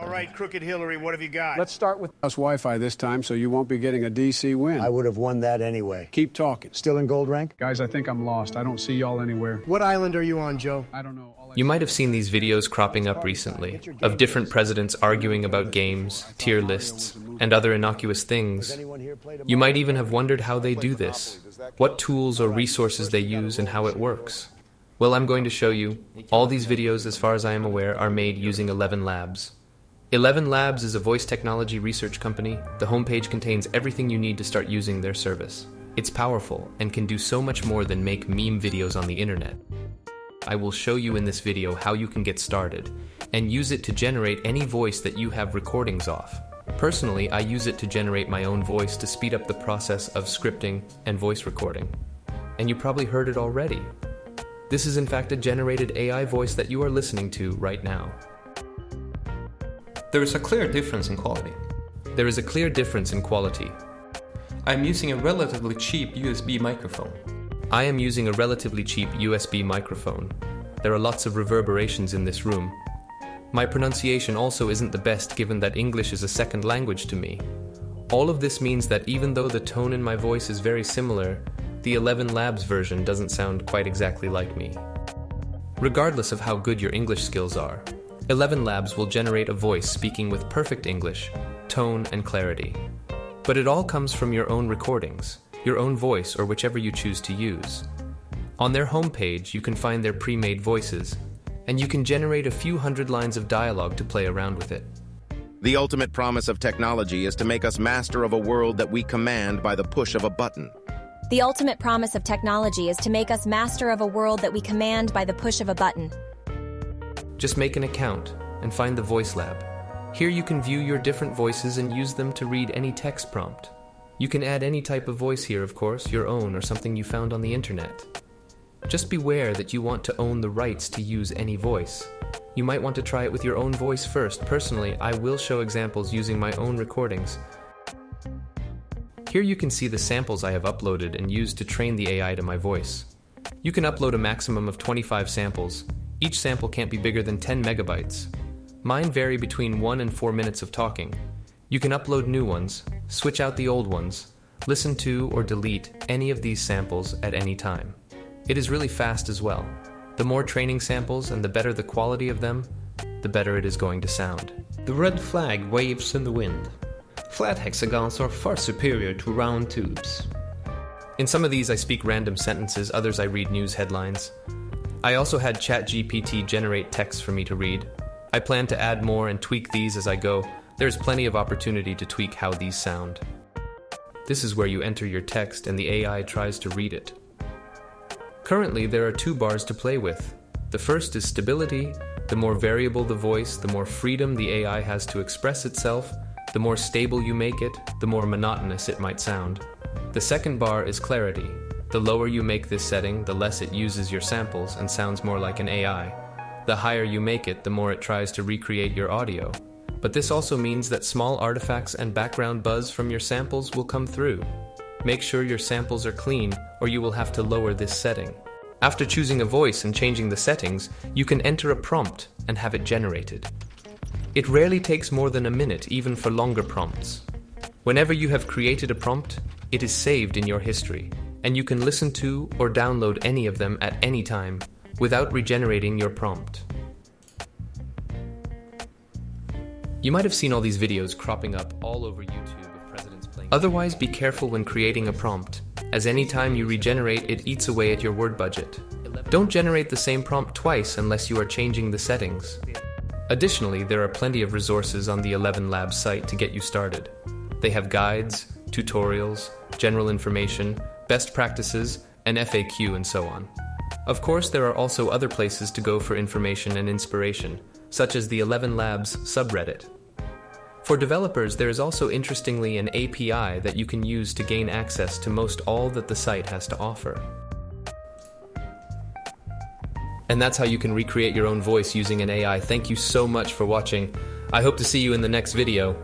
All right, Crooked Hillary, what have you got? Let's start with house Wi-Fi this time so you won't be getting a DC win. I would have won that anyway. Keep talking. Still in gold rank? Guys, I think I'm lost. I don't see y'all anywhere. What island are you on, Joe? I don't know. You might have seen these videos cropping up recently, of different presidents arguing about games, tier lists, and other innocuous things. You might even have wondered how they do this, what tools or resources they use, and how it works. Well, I'm going to show you. All these videos, as far as I am aware, are made using 11 Labs. 11 Labs is a voice technology research company. The homepage contains everything you need to start using their service. It's powerful and can do so much more than make meme videos on the internet. I will show you in this video how you can get started and use it to generate any voice that you have recordings of. Personally, I use it to generate my own voice to speed up the process of scripting and voice recording. And you probably heard it already. This is in fact a generated AI voice that you are listening to right now. There is a clear difference in quality. There is a clear difference in quality. I'm using a relatively cheap USB microphone. I am using a relatively cheap USB microphone. There are lots of reverberations in this room. My pronunciation also isn't the best given that English is a second language to me. All of this means that even though the tone in my voice is very similar, the 11 Labs version doesn't sound quite exactly like me. Regardless of how good your English skills are, 11 Labs will generate a voice speaking with perfect English, tone, and clarity. But it all comes from your own recordings, your own voice, or whichever you choose to use. On their homepage, you can find their pre-made voices, and you can generate a few hundred lines of dialogue to play around with it. The ultimate promise of technology is to make us master of a world that we command by the push of a button. The ultimate promise of technology is to make us master of a world that we command by the push of a button. Just make an account and find the Voice Lab. Here you can view your different voices and use them to read any text prompt. You can add any type of voice here, of course, your own or something you found on the internet. Just beware that you want to own the rights to use any voice. You might want to try it with your own voice first. Personally, I will show examples using my own recordings. Here you can see the samples I have uploaded and used to train the AI to my voice. You can upload a maximum of 25 samples. Each sample can't be bigger than 10 megabytes. Mine vary between 1 and 4 minutes of talking. You can upload new ones, switch out the old ones, listen to or delete any of these samples at any time. It is really fast as well. The more training samples and the better the quality of them, the better it is going to sound. The red flag waves in the wind. Flat hexagons are far superior to round tubes. In some of these I speak random sentences, others I read news headlines. I also had ChatGPT generate text for me to read. I plan to add more and tweak these as I go. There's plenty of opportunity to tweak how these sound. This is where you enter your text and the AI tries to read it. Currently, there are 2 bars to play with. The first is stability. The more variable the voice, the more freedom the AI has to express itself. The more stable you make it, the more monotonous it might sound. The second bar is clarity. The lower you make this setting, the less it uses your samples and sounds more like an AI. The higher you make it, the more it tries to recreate your audio. But this also means that small artifacts and background buzz from your samples will come through. Make sure your samples are clean, or you will have to lower this setting. After choosing a voice and changing the settings, you can enter a prompt and have it generated. It rarely takes more than a minute, even for longer prompts. Whenever you have created a prompt, it is saved in your history, and you can listen to or download any of them at any time without regenerating your prompt. You might have seen all these videos cropping up all over YouTube of presidents playing. Otherwise, be careful when creating a prompt, as any time you regenerate, it eats away at your word budget. Don't generate the same prompt twice unless you are changing the settings. Additionally, there are plenty of resources on the 11 Labs site to get you started. They have guides, tutorials, general information, best practices, an FAQ, and so on. Of course, there are also other places to go for information and inspiration, such as the 11 Labs subreddit. For developers, there is also interestingly an API that you can use to gain access to most all that the site has to offer. And that's how you can recreate your own voice using an AI. Thank you so much for watching. I hope to see you in the next video.